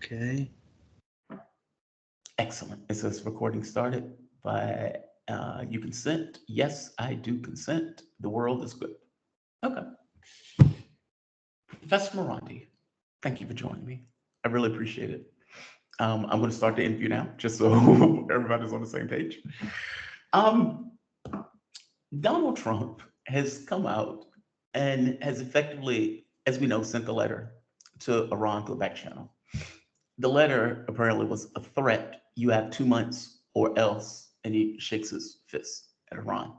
Okay. Excellent. It says recording started by you consent. Yes, I do consent. The world is good. Okay. Professor Marandi, thank you for joining me. I really appreciate it. I'm going to start the interview now, just so everybody's on the same page. Um, Donald Trump has come out and has effectively, as we know, sent a letter to Iran through a back channel. The letter apparently was a threat. You have 2 months or else, and he shakes his fist at Iran.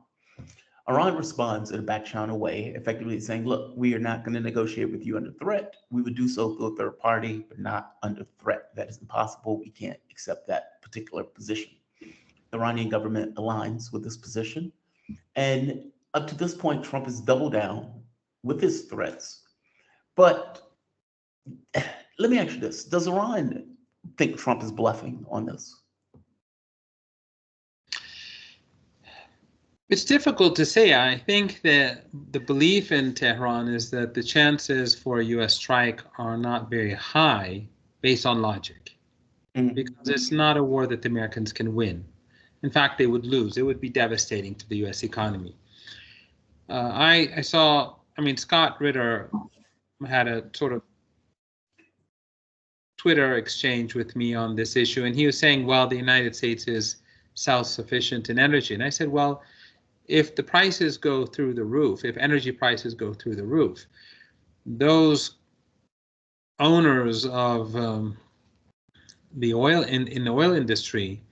Iran responds in a back channel way, effectively saying, look, we are not going to negotiate with you under threat. We would do so through a third party, but not under threat. That is impossible. We can't accept that particular position. The Iranian government aligns with this position. And up to this point, Trump has doubled down with his threats. But let me ask you this. Does Iran think Trump is bluffing on this? It's difficult to say. I think that the belief in Tehran is that the chances for a U.S. strike are not very high based on logic, because it's not a war that the Americans can win. In fact, they would lose. It would be devastating to the U.S. economy. I saw, Scott Ritter had a sort of Twitter exchange with me on this issue, and he was saying, well, the United States is self-sufficient in energy. And I said, well, if the prices go through the roof, if energy prices go through the roof, those owners of the oil in the oil industry,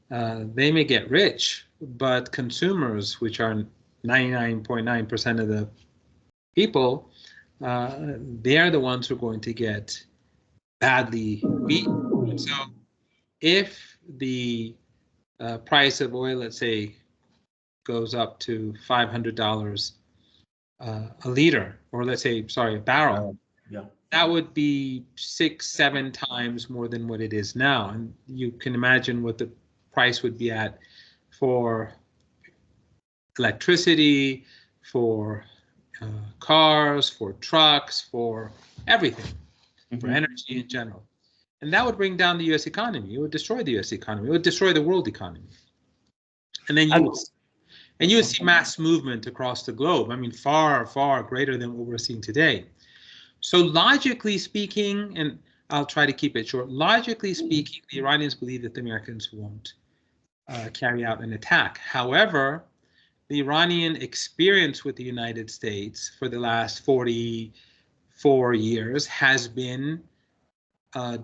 they may get rich, but consumers, which are 99.9% of the people, they are the ones who are going to get badly beaten. So if the price of oil, let's say, goes up to $500 a liter, or let's say, sorry, a barrel, that would be 6-7 times more than what it is now. And you can imagine what the price would be at for electricity, for cars, for trucks, for everything, for energy in general. And that would bring down the U.S. economy. It would destroy the U.S. economy. It would destroy the world economy. And then you would see mass movement across the globe. Far, far greater than what we're seeing today. So logically speaking, and I'll try to keep it short, logically speaking, the Iranians believe that the Americans won't carry out an attack. However, the Iranian experience with the United States for the last 44 years has been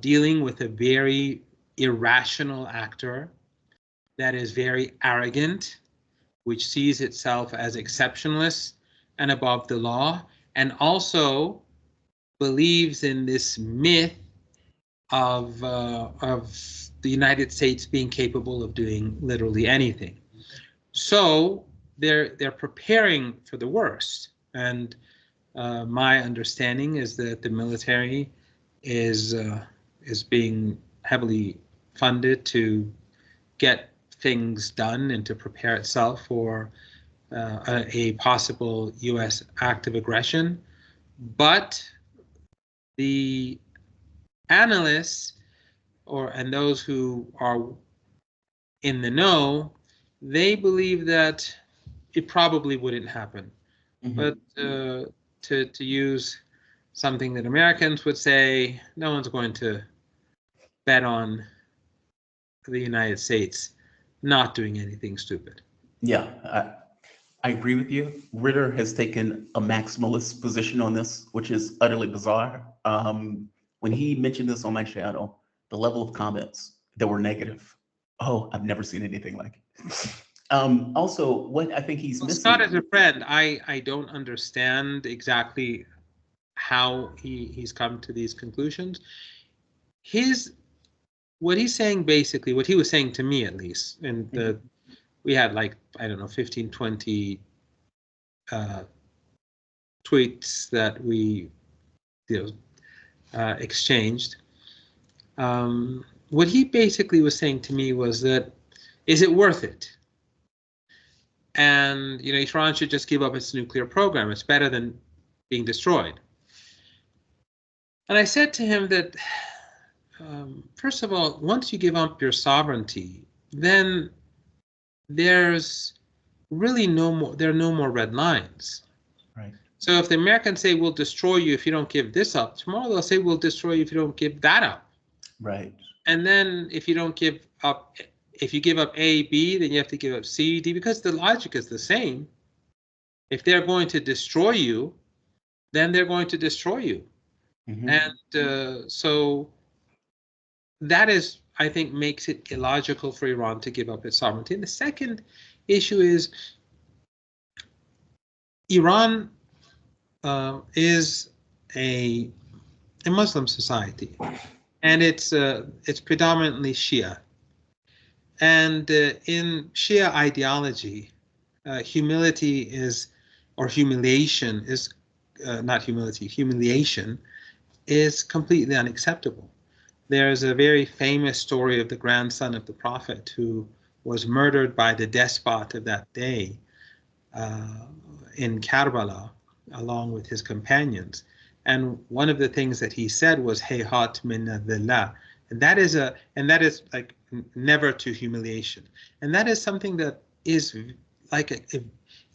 dealing with a very irrational actor that is very arrogant, which sees itself as exceptionalist and above the law, and also believes in this myth of the United States being capable of doing literally anything. So they're preparing for the worst. And my understanding is that the military is being heavily funded to get things done and to prepare itself for a possible U.S. act of aggression. But the analysts and those who are in the know, they believe that it probably wouldn't happen. But to use something that Americans would say, no one's going to bet on the United States not doing anything stupid. Yeah, I agree with you. Ritter has taken a maximalist position on this, which is utterly bizarre. When he mentioned this on my channel, the level of comments that were negative, oh, I've never seen anything like it. Also, what I think he's missing. Scott, as a friend, I don't understand exactly how he's come to these conclusions. What he's saying, basically, what he was saying to me at least, and we had 15, 20 tweets that we exchanged. What he basically was saying to me was that, is it worth it? And Iran should just give up its nuclear program. It's better than being destroyed. And I said to him that first of all, once you give up your sovereignty, then there's really there are no more red lines. Right. So if the Americans say we'll destroy you if you don't give this up, tomorrow they'll say we'll destroy you if you don't give that up. Right. And then if you don't give up, if you give up A, B, then you have to give up C, D, because the logic is the same. If they're going to destroy you, then they're going to destroy you. Mm-hmm. And so that is, I think, makes it illogical for Iran to give up its sovereignty. And the second issue is Iran is a Muslim society, and it's predominantly Shia. And in Shia ideology, humility is, or humiliation is, not humility, humiliation is completely unacceptable. There's a very famous story of the grandson of the Prophet who was murdered by the despot of that day in Karbala, along with his companions. And one of the things that he said was "Hayhat min dhillah," and that is like never to humiliation. And that is something that is like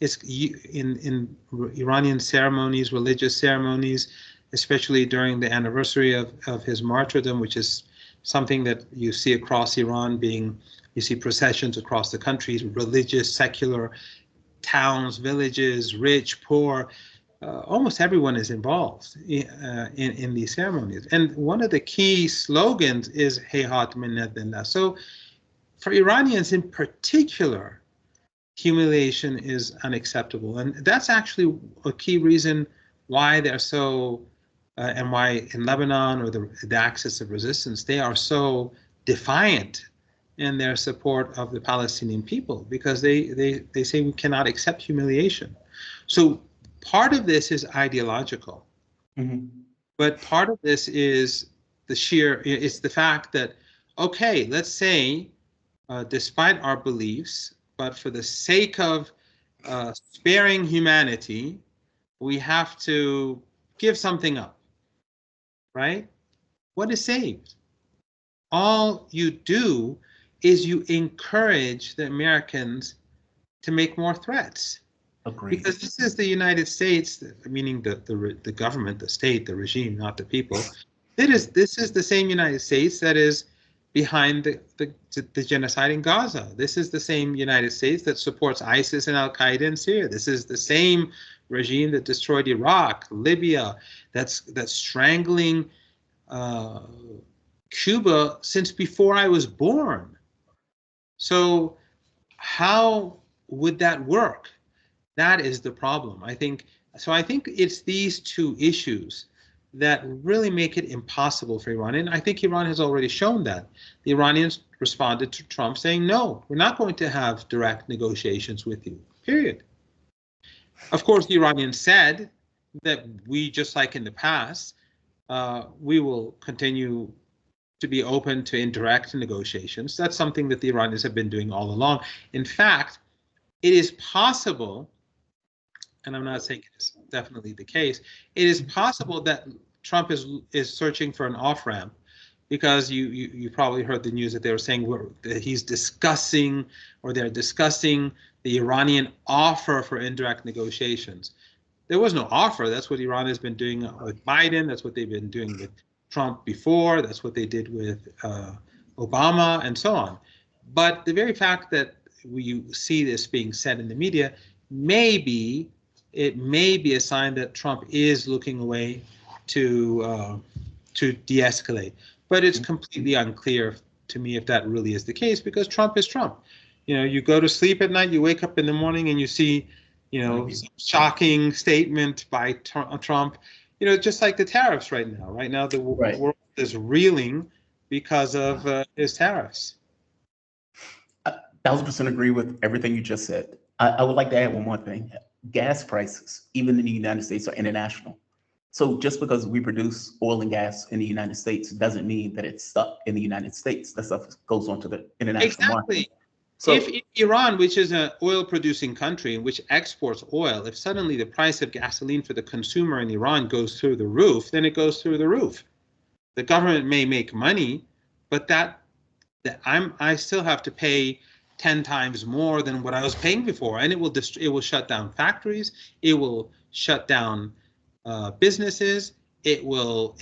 is in Iranian ceremonies, religious ceremonies, especially during the anniversary of his martyrdom, which is something that you see across Iran. You see processions across the country, religious, secular, towns, villages, rich, poor. Almost everyone is involved in these ceremonies. And one of the key slogans is Hayhat min adillah. So for Iranians in particular, humiliation is unacceptable. And that's actually a key reason why they're so, and why in Lebanon or the axis of resistance, they are so defiant in their support of the Palestinian people, because they say we cannot accept humiliation. So part of this is ideological, but part of this is it's the fact that, okay, let's say, despite our beliefs, but for the sake of sparing humanity, we have to give something up, right? What is saved? All you do is you encourage the Americans to make more threats. Agreed. Because this is the United States, meaning the government, the state, the regime, not the people. This is the same United States that is behind the genocide in Gaza. This is the same United States that supports ISIS and Al Qaeda in Syria. This is the same regime that destroyed Iraq, Libya, that's strangling Cuba since before I was born. So how would that work? That is the problem. I think it's these two issues that really make it impossible for Iran. And I think Iran has already shown that. The Iranians responded to Trump saying, no, we're not going to have direct negotiations with you, period. Of course, the Iranians said that we, just like in the past, we will continue to be open to indirect negotiations. That's something that the Iranians have been doing all along. In fact, it is possible, and I'm not saying it's definitely the case, it is possible that Trump is searching for an off-ramp, because you probably heard the news that they were saying that he's discussing, or they're discussing, the Iranian offer for indirect negotiations. There was no offer. That's what Iran has been doing with Biden. That's what they've been doing with Trump before. That's what they did with Obama, and so on. But the very fact that you see this being said in the media, it may be a sign that Trump is looking away to de-escalate. But it's completely unclear to me if that really is the case, because Trump is Trump. You know, you go to sleep at night, you wake up in the morning, and you see, some shocking statement by Trump. Just like the tariffs right now. Right now, the world is reeling because of his tariffs. 1,000% agree with everything you just said. I would like to add one more thing. Gas prices, even in the United States, are international. So just because we produce oil and gas in the United States doesn't mean that it's stuck in the United States. That stuff goes on to the international market. So if Iran, which is an oil-producing country and which exports oil, if suddenly the price of gasoline for the consumer in Iran goes through the roof, then it goes through the roof. The government may make money, but I still have to pay 10 times more than what I was paying before, and it will shut down factories, it will shut down businesses, it will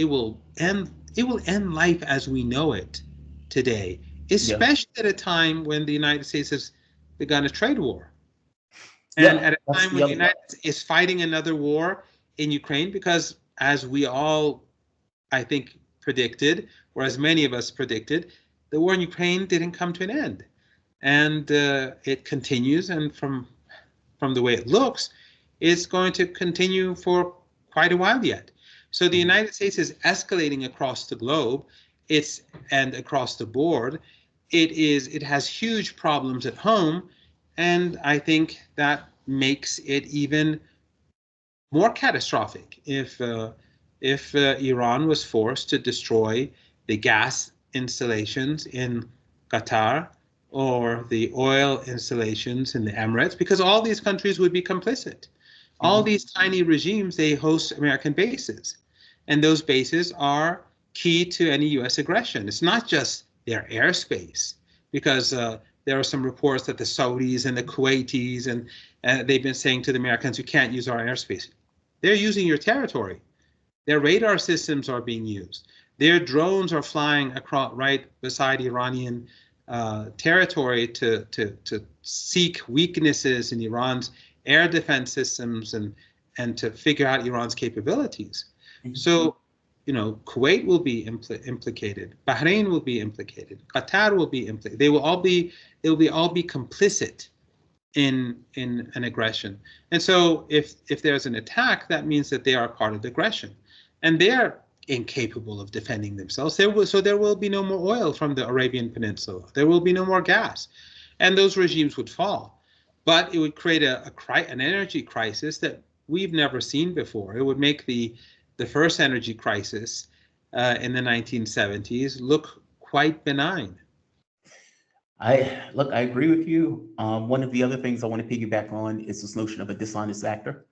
end life as we know it today, especially at a time when the United States has begun a trade war, and at a time when the United States is fighting another war in Ukraine, because as we all, I think, predicted, or as many of us predicted, the war in Ukraine didn't come to an end, and it continues. And from the way it looks, it's going to continue for quite a while yet. So the United States is escalating across the globe, and across the board. It has huge problems at home, and I think that makes it even more catastrophic if Iran was forced to destroy the gas installations in Qatar or the oil installations in the Emirates, because all these countries would be complicit. All these tiny regimes, they host American bases, and those bases are key to any U.S. aggression. It's not just their airspace, because there are some reports that the Saudis and the Kuwaitis and they've been saying to the Americans, you can't use our airspace. They're using your territory. Their radar systems are being used. Their drones are flying across right beside Iranian territory to seek weaknesses in Iran's air defense systems and to figure out Iran's capabilities. So, Kuwait will be implicated. Bahrain will be implicated. Qatar will be implicated. They will all be complicit in an aggression. And so if there's an attack, that means that they are part of the aggression, and they're incapable of defending themselves. There will be no more oil from the Arabian Peninsula. There will be no more gas, and those regimes would fall. But it would create an energy crisis that we've never seen before. It would make the first energy crisis in the 1970s look quite benign. I agree with you. One of the other things I want to piggyback on is this notion of a dishonest actor.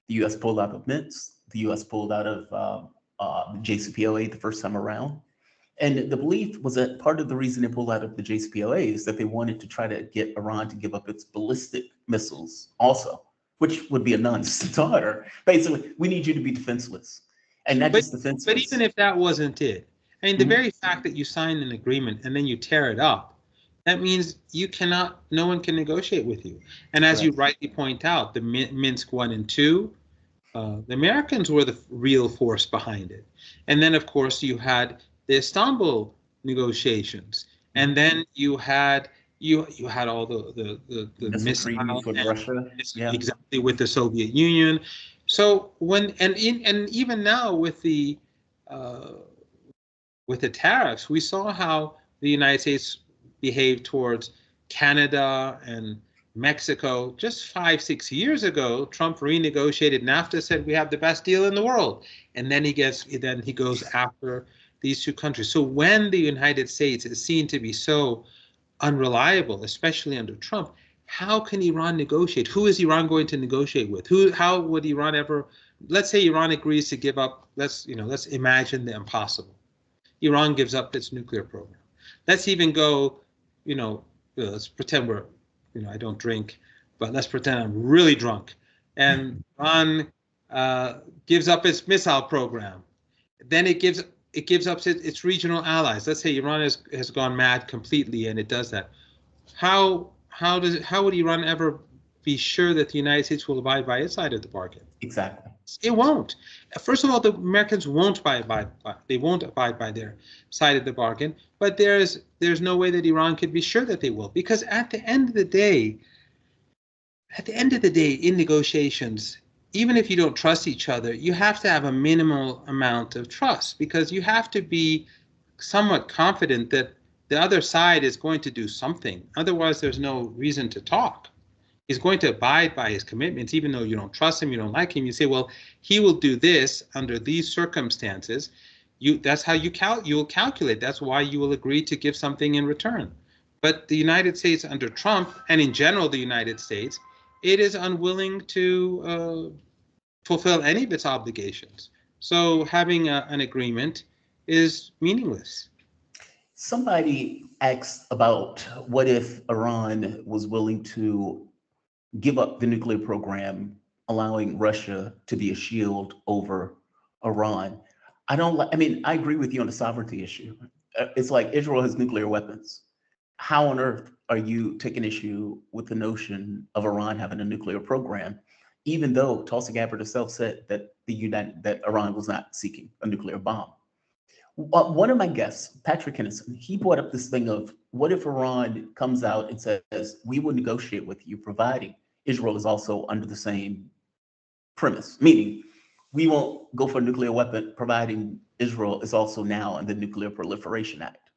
The U.S. pulled out of Minsk. The U.S. pulled out of the JCPOA the first time around. And the belief was that part of the reason they pulled out of the JCPOA is that they wanted to try to get Iran to give up its ballistic missiles also, which would be a non-starter. Basically, we need you to be defenseless. And not just defenseless. But even if that wasn't it, I mean, the very fact that you sign an agreement and then you tear it up, that means no one can negotiate with you. And as you rightly point out, the Minsk 1 and 2, the Americans were the real force behind it. And then, of course, you had the Istanbul negotiations, and then you had all the missile with Russia, exactly, with the Soviet Union. So even now with the tariffs, we saw how the United States behaved towards Canada and Mexico. Just 5-6 years ago, Trump renegotiated NAFTA, said we have the best deal in the world, and then he goes after these two countries. So when the United States is seen to be so unreliable, especially under Trump, how can Iran negotiate? Who is Iran going to negotiate with? How would Iran ever? Let's say Iran agrees to give up. Let's imagine the impossible. Iran gives up its nuclear program. Let's even go. Let's pretend I don't drink, but let's pretend I'm really drunk, and Iran gives up its missile program. Then it gives up its regional allies. Let's say Iran has gone mad completely, and it does that. How would Iran ever be sure that the United States will abide by its side of the bargain? Exactly. It won't. First of all, the Americans won't abide by their side of the bargain. But there's no way that Iran could be sure that they will, because at the end of the day, in negotiations, even if you don't trust each other, you have to have a minimal amount of trust, because you have to be somewhat confident that the other side is going to do something. Otherwise, there's no reason to talk. He's going to abide by his commitments, even though you don't trust him, you don't like him. You say, well, he will do this under these circumstances. That's how you will calculate. That's why you will agree to give something in return. But the United States under Trump, and in general the United States, it is unwilling to fulfill any of its obligations. So having an agreement is meaningless. Somebody asked about what if Iran was willing to give up the nuclear program, allowing Russia to be a shield over Iran. I mean, I agree with you on the sovereignty issue. It's like Israel has nuclear weapons. How on earth are you taking issue with the notion of Iran having a nuclear program, even though Tulsi Gabbard herself said that that Iran was not seeking a nuclear bomb? One of my guests, Patrick Henderson, he brought up this thing of what if Iran comes out and says, we will negotiate with you, providing Israel is also under the same premise, meaning we won't go for a nuclear weapon, providing Israel is also now in the Nuclear Proliferation Act.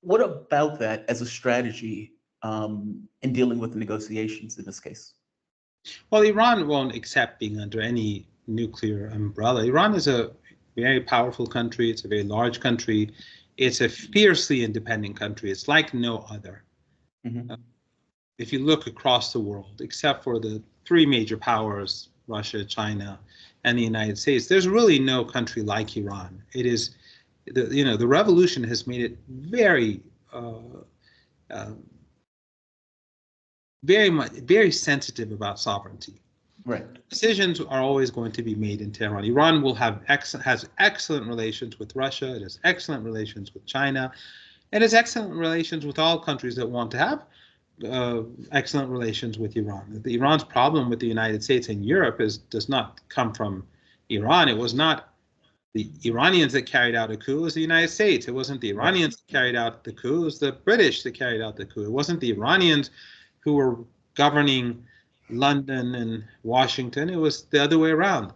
What about that as a strategy in dealing with the negotiations in this case? Well, Iran won't accept being under any nuclear umbrella. Iran is a very powerful country. It's a very large country. It's a fiercely independent country. It's like no other. Mm-hmm. If you look across the world, except for the three major powers, Russia, China, and the United States, there's really no country like Iran. It is, the revolution has made it very very sensitive about sovereignty. Right. Decisions are always going to be made in Tehran. Iran will have has excellent relations with Russia. It has excellent relations with China. It has excellent relations with all countries that want to have excellent relations with Iran. Iran's problem with the United States and Europe does not come from Iran. It was not the Iranians that carried out a coup. It was the United States. It wasn't the Iranians that carried out the coup. It was the British that carried out the coup. It wasn't the Iranians who were governing London and Washington. It was the other way around.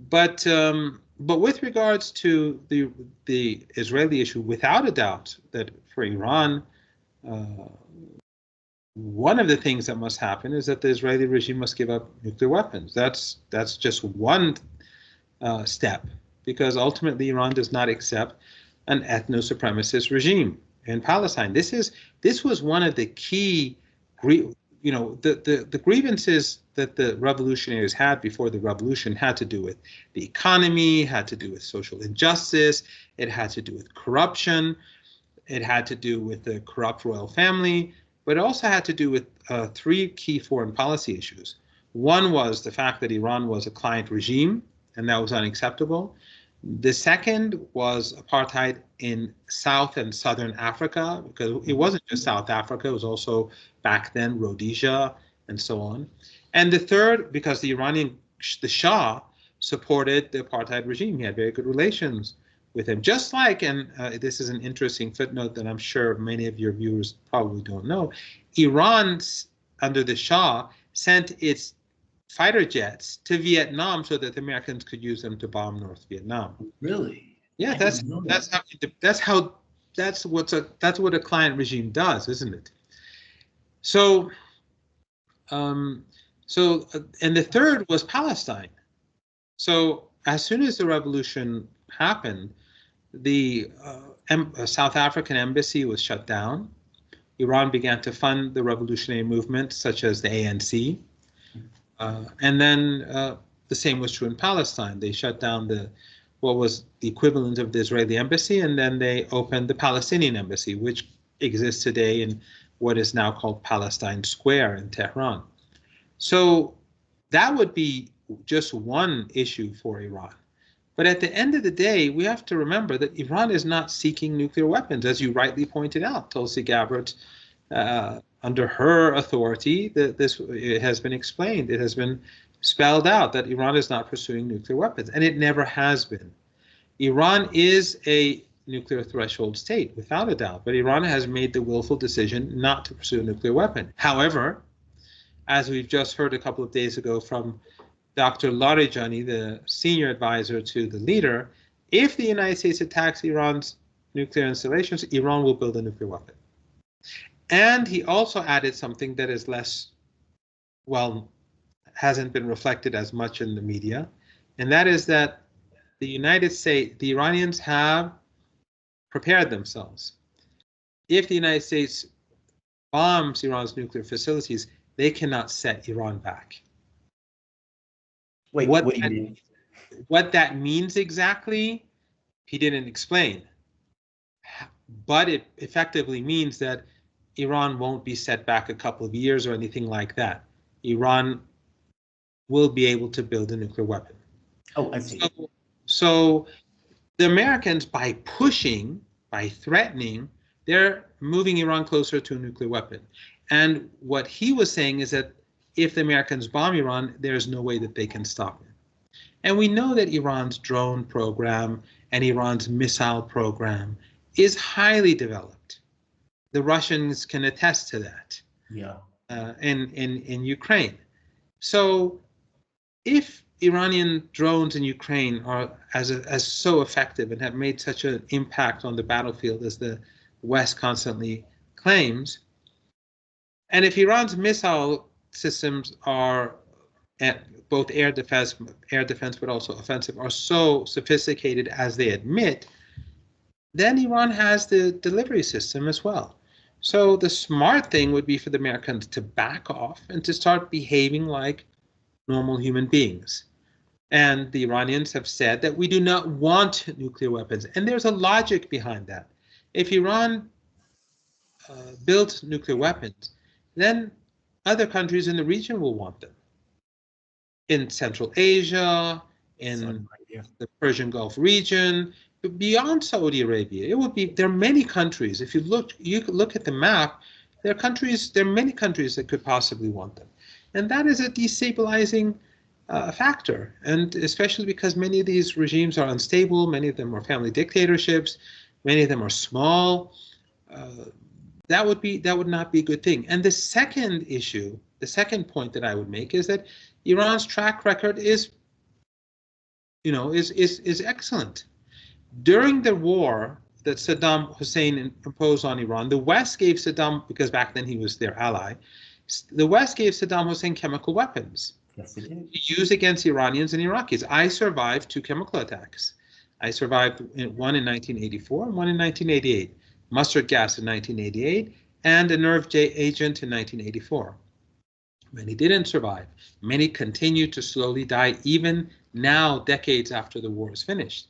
But with regards to the Israeli issue, without a doubt that for Iran, one of the things that must happen is that the Israeli regime must give up nuclear weapons. That's just one step, because ultimately Iran does not accept an ethno-supremacist regime in Palestine. This was one of the key, the grievances that the revolutionaries had before the revolution had to do with the economy, had to do with social injustice, it had to do with corruption, it had to do with the corrupt royal family, but it also had to do with three key foreign policy issues. One was the fact that Iran was a client regime, and that was unacceptable. The second was apartheid in South and Southern Africa, because it wasn't just South Africa, it was also back then Rhodesia and so on. And the third, because the Shah supported the apartheid regime. He had very good relations with him. Just like, and this is an interesting footnote that I'm sure many of your viewers probably don't know, Iran, under the Shah, sent its fighter jets to Vietnam so that the Americans could use them to bomb North Vietnam. Really? Yeah, that's what a client regime does, isn't it? So, and the third was Palestine. So as soon as the revolution happened, the South African embassy was shut down. Iran began to fund the revolutionary movement, such as the ANC. And then the same was true in Palestine. They shut down what was the equivalent of the Israeli embassy, and then they opened the Palestinian embassy, which exists today in what is now called Palestine Square in Tehran. So that would be just one issue for Iran. But at the end of the day, we have to remember that Iran is not seeking nuclear weapons, as you rightly pointed out. Tulsi Gabbard, under her authority, it has been explained, it has been spelled out that Iran is not pursuing nuclear weapons, and it never has been. Iran is a nuclear threshold state, without a doubt, but Iran has made the willful decision not to pursue a nuclear weapon. However, as we've just heard a couple of days ago from Dr. Larijani, the senior advisor to the leader, if the United States attacks Iran's nuclear installations, Iran will build a nuclear weapon. And he also added something that is hasn't been reflected as much in the media, and that is that the United States, the Iranians have prepared themselves. If the United States bombs Iran's nuclear facilities, they cannot set Iran back. Wait, what do you mean? What that means exactly, He didn't explain. But it effectively means that Iran won't be set back a couple of years or anything like that. Iran will be able to build a nuclear weapon. Oh, I see. So the Americans, by pushing, by threatening, they're moving Iran closer to a nuclear weapon. And what he was saying is that if the Americans bomb Iran, there's no way that they can stop it. And we know that Iran's drone program and Iran's missile program is highly developed. The Russians can attest to that. Yeah. In Ukraine. So if Iranian drones in Ukraine are as so effective and have made such an impact on the battlefield as the West constantly claims, and if Iran's missile systems are at both air defense, but also offensive, are so sophisticated as they admit, then Iran has the delivery system as well. So the smart thing would be for the Americans to back off and to start behaving like normal human beings. And the Iranians have said that we do not want nuclear weapons. And there's a logic behind that. If Iran built nuclear weapons, then other countries in the region will want them. In Central Asia, in the Persian Gulf region, beyond Saudi Arabia, it would be. There are many countries. If you look at the map, there are many countries that could possibly want them, and that is a destabilizing factor. And especially because many of these regimes are unstable, many of them are family dictatorships, many of them are small. That would not be a good thing. And the second issue, the second point that I would make is that Iran's track record is excellent. During the war that Saddam Hussein imposed on Iran, the West gave Saddam, because back then he was their ally, the West gave Saddam Hussein chemical weapons. Yes, it did. To use against Iranians and Iraqis. I survived 2 chemical attacks. I survived one in 1984 and one in 1988. Mustard gas in 1988 and a nerve agent in 1984. Many didn't survive. Many continue to slowly die, even now, decades after the war is finished.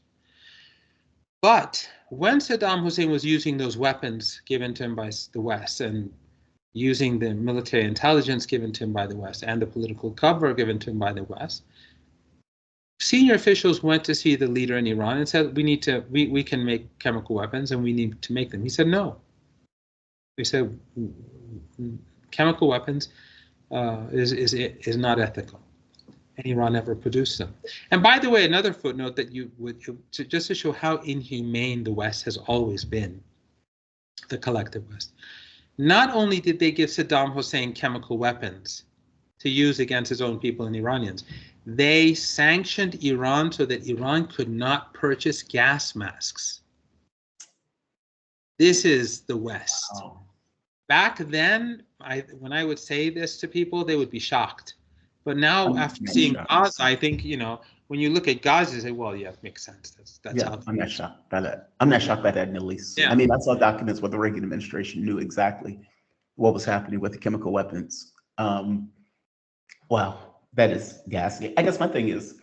But when Saddam Hussein was using those weapons given to him by the West and using the military intelligence given to him by the West and the political cover given to him by the West, senior officials went to see the leader in Iran and said, we can make chemical weapons and we need to make them. He said, no. He said, chemical weapons is not ethical. And Iran never produced them. And by the way, another footnote that just to show how inhumane the West has always been, the collective West. Not only did they give Saddam Hussein chemical weapons to use against his own people and Iranians, they sanctioned Iran so that Iran could not purchase gas masks. This is the West. Wow. Back then, when I would say this to people, they would be shocked. But now, after seeing Gaza, I think, when you look at Gaza, you say, well, yeah, it makes sense. That's how I'm not shocked by that. I'm not shocked by that in the least. Yeah. I mean, I saw documents where the Reagan administration knew exactly what was happening with the chemical weapons. Wow, that is ghastly. I guess my thing is,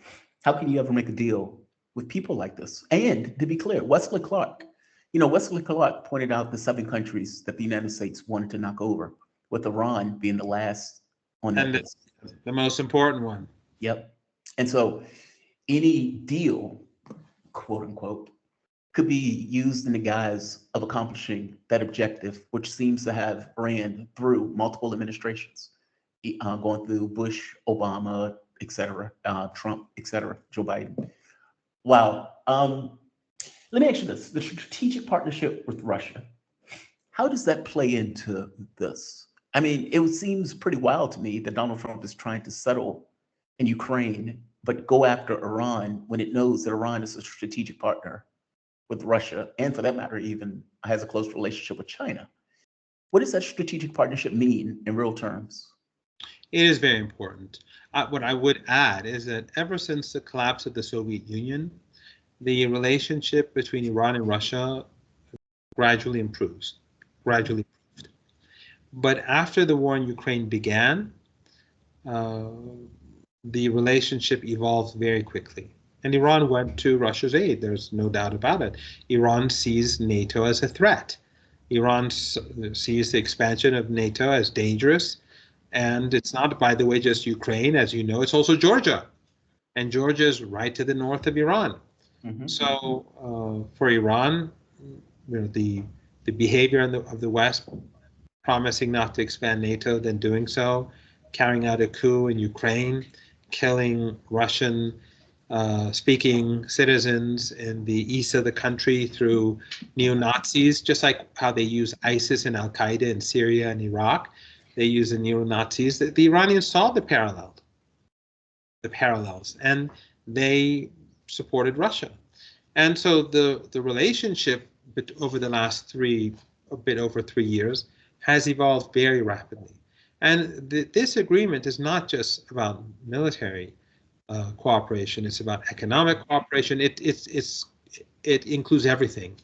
how can you ever make a deal with people like this? And to be clear, Wesley Clark pointed out the 7 countries that the United States wanted to knock over, with Iran being the last on that list. The most important one. Yep. And so any deal, quote unquote, could be used in the guise of accomplishing that objective, which seems to have ran through multiple administrations, going through Bush, Obama, et cetera, Trump, et cetera, Joe Biden. Wow. Let me ask you this, the strategic partnership with Russia, how does that play into this? I mean, it seems pretty wild to me that Donald Trump is trying to settle in Ukraine, but go after Iran when it knows that Iran is a strategic partner with Russia, and for that matter, even has a close relationship with China. What does that strategic partnership mean in real terms? It is very important. What I would add is that ever since the collapse of the Soviet Union, the relationship between Iran and Russia gradually improves, But after the war in Ukraine began, the relationship evolved very quickly. And Iran went to Russia's aid. There's no doubt about it. Iran sees NATO as a threat. Iran sees the expansion of NATO as dangerous. And it's not, by the way, just Ukraine, as you know, it's also Georgia. And Georgia is right to the north of Iran. So for Iran, the behavior of the West, promising not to expand NATO, then doing so, carrying out a coup in Ukraine, killing Russian speaking citizens in the east of the country through neo-Nazis, just like how they use ISIS and Al-Qaeda in Syria and Iraq. They use the neo-Nazis. The Iranians saw the parallels, and they supported Russia. And so the relationship over the last a bit over 3 years has evolved very rapidly. And this agreement is not just about military cooperation. It's about economic cooperation. It includes everything.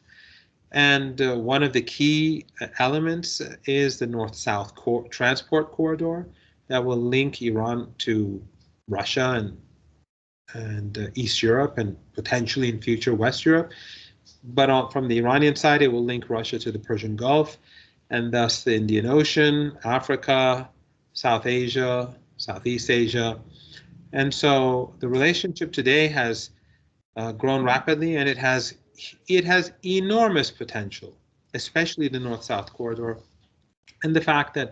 And one of the key elements is the North-South transport corridor that will link Iran to Russia and East Europe and potentially in future West Europe. But from the Iranian side, it will link Russia to the Persian Gulf and thus the Indian Ocean, Africa, South Asia, Southeast Asia. And so the relationship today has grown rapidly, and it has enormous potential, especially the North-South corridor, and the fact that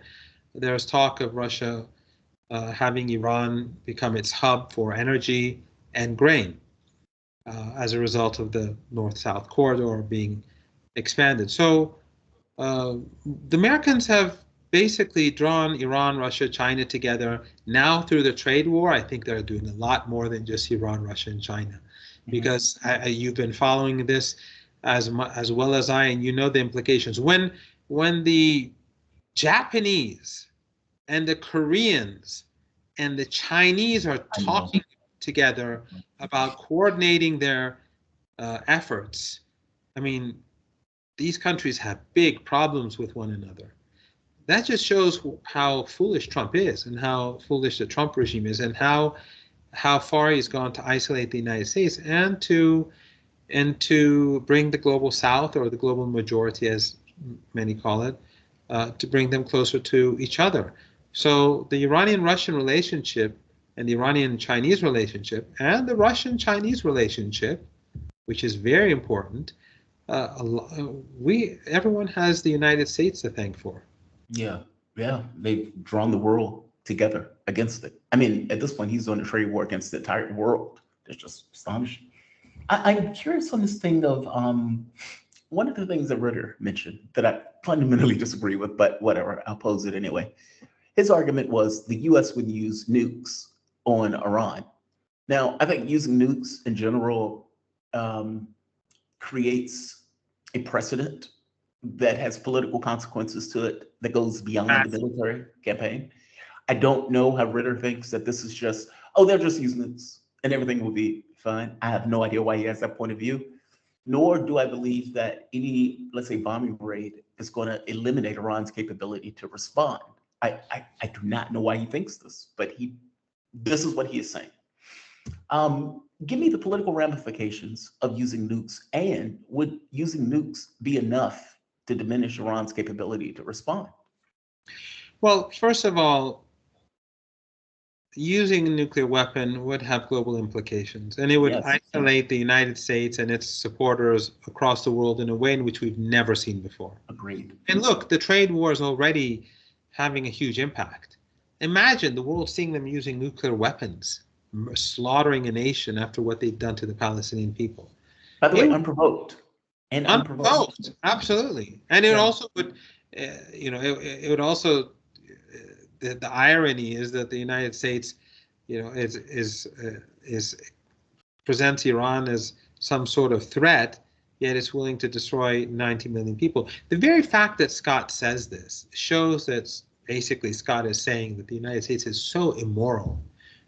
there's talk of Russia having Iran become its hub for energy and grain as a result of the North-South corridor being expanded. So the Americans have basically drawn Iran, Russia, China together. Now through the trade war, I think they're doing a lot more than just Iran, Russia, and China, because you've been following this as well as I, and you know the implications. When the Japanese and the Koreans and the Chinese are talking together about coordinating their efforts, I mean, these countries have big problems with one another. That just shows how foolish Trump is, and how foolish the Trump regime is, and how far he's gone to isolate the United States and to bring the global South, or the global majority as many call it, to bring them closer to each other. So the Iranian-Russian relationship and the Iranian-Chinese relationship and the Russian-Chinese relationship, which is very important, everyone has the United States to thank for. Yeah, they've drawn the world together against it. I mean, at this point, he's doing a trade war against the entire world. It's just astonishing. I'm curious on this thing of one of the things that Ritter mentioned that I fundamentally disagree with, but whatever, I'll pose it anyway. His argument was the US would use nukes on Iran. Now, I think using nukes in general creates a precedent that has political consequences to it that goes beyond the military campaign. I don't know how Ritter thinks that this is just, oh, they're just using nukes and everything will be fine. I have no idea why he has that point of view, nor do I believe that any, let's say, bombing raid is going to eliminate Iran's capability to respond. I do not know why he thinks this, but this is what he is saying. Give me the political ramifications of using nukes, and would using nukes be enough to diminish Iran's capability to respond? Well, first of all, using a nuclear weapon would have global implications, and it would isolate the United States and its supporters across the world in a way in which we've never seen before. Agreed. And look, the trade war is already having a huge impact. Imagine the world seeing them using nuclear weapons, slaughtering a nation after what they've done to the Palestinian people. By the way, unprovoked. And unprovoked, absolutely. And it also would, it would also, the irony is that the United States, presents Iran as some sort of threat, yet it's willing to destroy 90 million people. The very fact that Scott says this shows that basically Scott is saying that the United States is so immoral.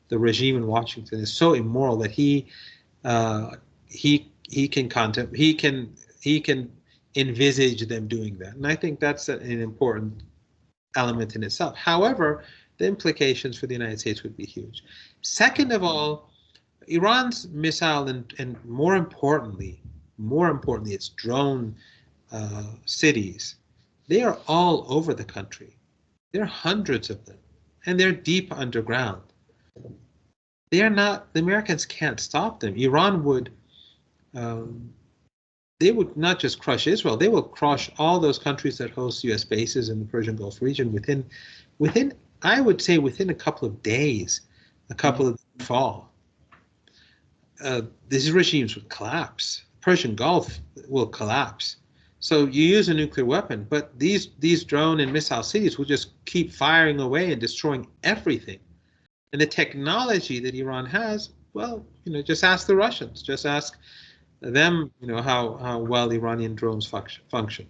The regime in Washington is so immoral that he can envisage them doing that. And I think that's an important element in itself. However, the implications for the United States would be huge. Second of all, Iran's missile and more importantly, its drone cities, they are all over the country. There are hundreds of them, and they're deep underground. They are not, the Americans can't stop them. Iran would, they would not just crush Israel, they will crush all those countries that host US bases in the Persian Gulf region within, I would say within a couple of days, a couple of fall. These regimes would collapse. Persian Gulf will collapse. So you use a nuclear weapon, but these drone and missile cities will just keep firing away and destroying everything. And the technology that Iran has, well, just ask the Russians, just ask them, how well Iranian drones function.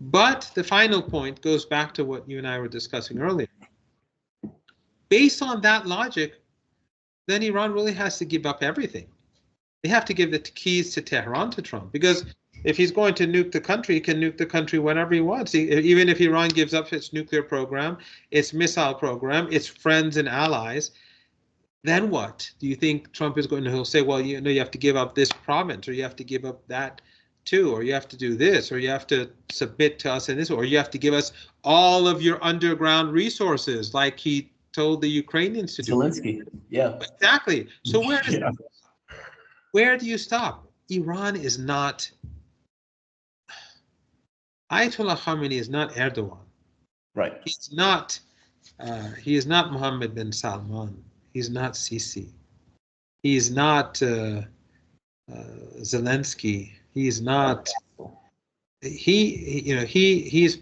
But the final point goes back to what you and I were discussing earlier. Based on that logic, then Iran really has to give up everything. They have to give the keys to Tehran to Trump, because if he's going to nuke the country, he can nuke the country whenever he wants. Even if Iran gives up its nuclear program, its missile program, its friends and allies, then what? Do you think Trump is going to say, well, you have to give up this province, or you have to give up that too, or you have to do this, or you have to submit to us in this, or you have to give us all of your underground resources, like he told the Ukrainians to do. Zelensky, yeah. Exactly. So where do you stop? Iran is not, Ayatollah Khamenei is not Erdogan. Right. He is not Mohammed bin Salman. He's not Sisi. He's not Zelensky. He's not. He's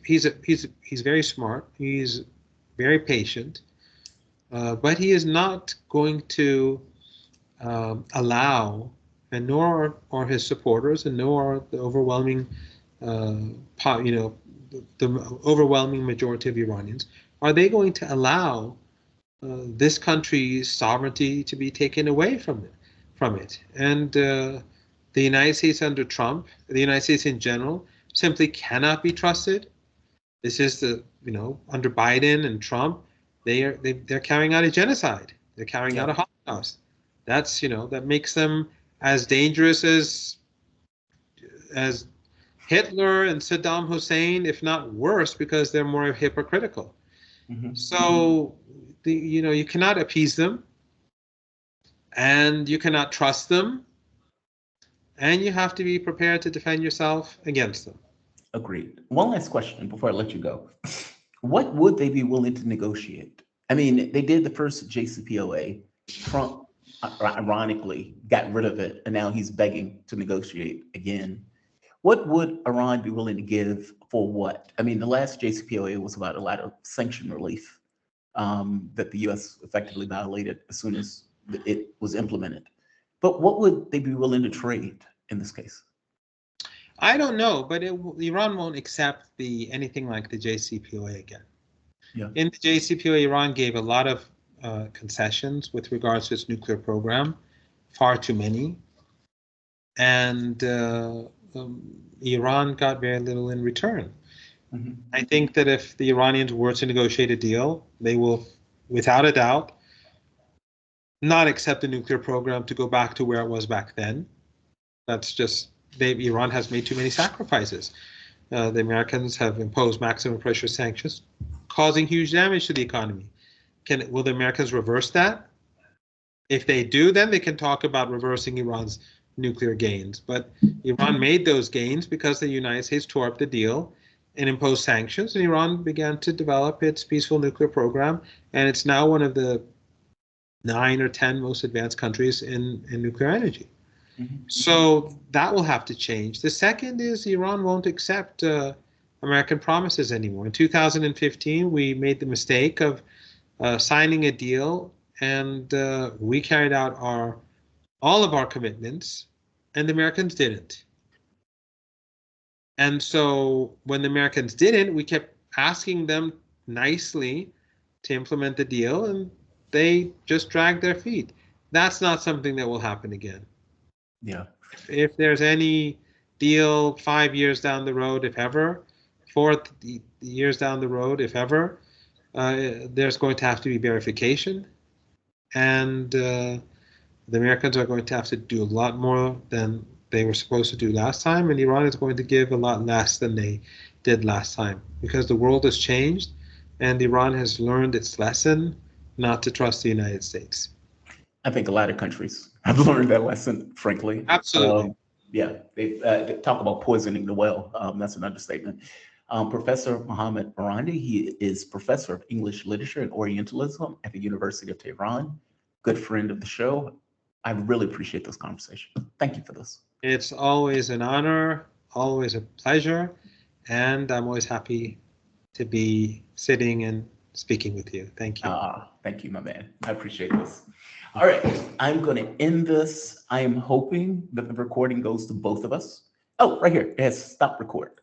very smart. He's very patient, but he is not going to allow, and nor are his supporters, and nor the overwhelming, the overwhelming majority of Iranians, are they going to allow this country's sovereignty to be taken away from it. And the United States under Trump, the United States in general, simply cannot be trusted. This is under Biden and Trump, they're carrying out a genocide. They're carrying out a Holocaust. That makes them as dangerous as Hitler and Saddam Hussein, if not worse, because they're more hypocritical. Mm-hmm. So you cannot appease them, and you cannot trust them, and you have to be prepared to defend yourself against them. Agreed. One last question before I let you go. What would they be willing to negotiate? I mean, they did the first JCPOA. Trump, ironically, got rid of it, and now he's begging to negotiate again. What would Iran be willing to give for what? I mean, the last JCPOA was about a lot of sanction relief that the U.S. effectively violated as soon as it was implemented. But what would they be willing to trade in this case? I don't know, but Iran won't accept anything like the JCPOA again. Yeah. In the JCPOA, Iran gave a lot of concessions with regards to its nuclear program, far too many, and Iran got very little in return. Mm-hmm. I think that if the Iranians were to negotiate a deal, they will, without a doubt, not accept the nuclear program to go back to where it was back then. That's just, Iran has made too many sacrifices. The Americans have imposed maximum pressure sanctions, causing huge damage to the economy. Will the Americans reverse that? If they do, then they can talk about reversing Iran's nuclear gains. But Iran made those gains because the United States tore up the deal and imposed sanctions, and Iran began to develop its peaceful nuclear program, and it's now one of the 9 or 10 most advanced countries in nuclear energy. Mm-hmm. So that will have to change. The second is Iran won't accept American promises anymore. In 2015, we made the mistake of signing a deal, and we carried out all of our commitments, and the Americans didn't. And so when the Americans didn't, we kept asking them nicely to implement the deal, and they just dragged their feet. That's not something that will happen again. Yeah. If there's any deal 5 years down the road, if ever, 4 years down the road, if ever, there's going to have to be verification. And The Americans are going to have to do a lot more than they were supposed to do last time, and Iran is going to give a lot less than they did last time because the world has changed and Iran has learned its lesson not to trust the United States. I think a lot of countries have learned that lesson, frankly. Absolutely. Yeah, they talk about poisoning the well. That's an understatement. Professor Mohammed Marandi, he is professor of English literature and Orientalism at the University of Tehran. Good friend of the show. I really appreciate this conversation. Thank you for this. It's always an honor, always a pleasure, and I'm always happy to be sitting and speaking with you. Thank you. Thank you, my man. I appreciate this. All right, I'm going to end this. I am hoping that the recording goes to both of us. Oh, right here. It has stop record.